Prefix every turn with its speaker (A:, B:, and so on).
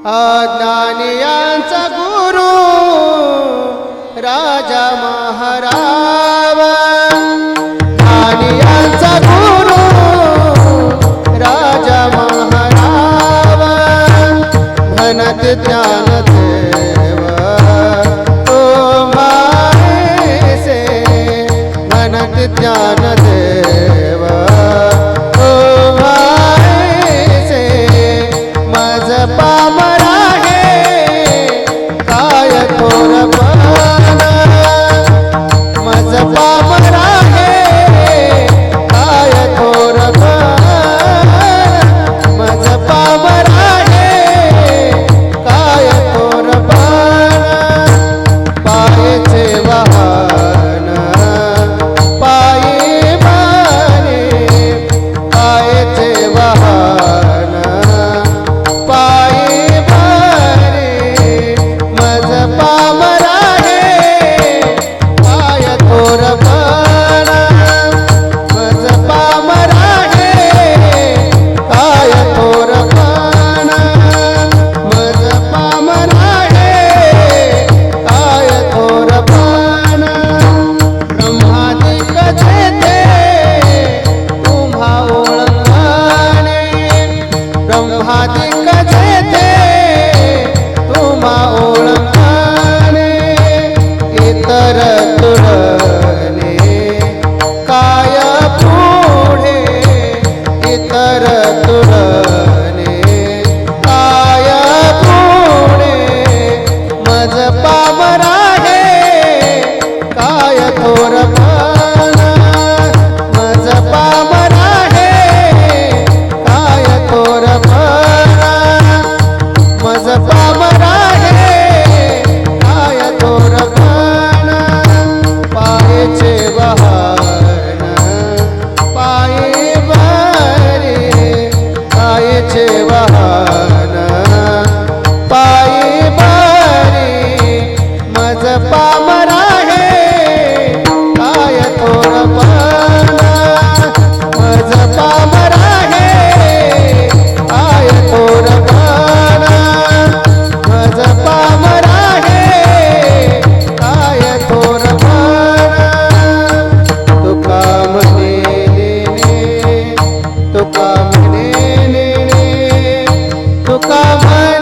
A: अज्ञानियांचा गुरु राजा महाराव, ज्ञानियांचा गुरु राजा महाराव, म्हणत ज्ञानदेव तो मायसे, म्हणत ज्ञानदेव तो मायसे, मज पामरा हे काय थोरपण, मज पामरा हे काय थोरपण, मज पामरा हे काय थोरपण, पायेचे वाहन पायी माने, पायेचे वाहन पायी माने, मज पामरा हे काय थोरपण, मज पामरा हे काय थोरपण, मज पामरा हे काय थोरपण, ब्रह्मादिक जेथे तुम्हा ओळखाणे, ब्रह्मादिक जेथे तुम्हा ओळखाणे, इतर तुलने काय पुढे, इतर तुलने काय पुढे, मज पामरा हे काय थोरपण, मज पामरा हे काय थोरपण, मज पामरा हे काय थोरपण, पायेचे वाहन पायी बरे, पायेचे वाहन पायी बरे, मज पामरा हे काय थोरपण, मज पामरा हे काय थोरपण, मज पामरा हे काय थोरपण, तुका म्हणे नेने, तुका म्हणे नेने, तुका म्हणे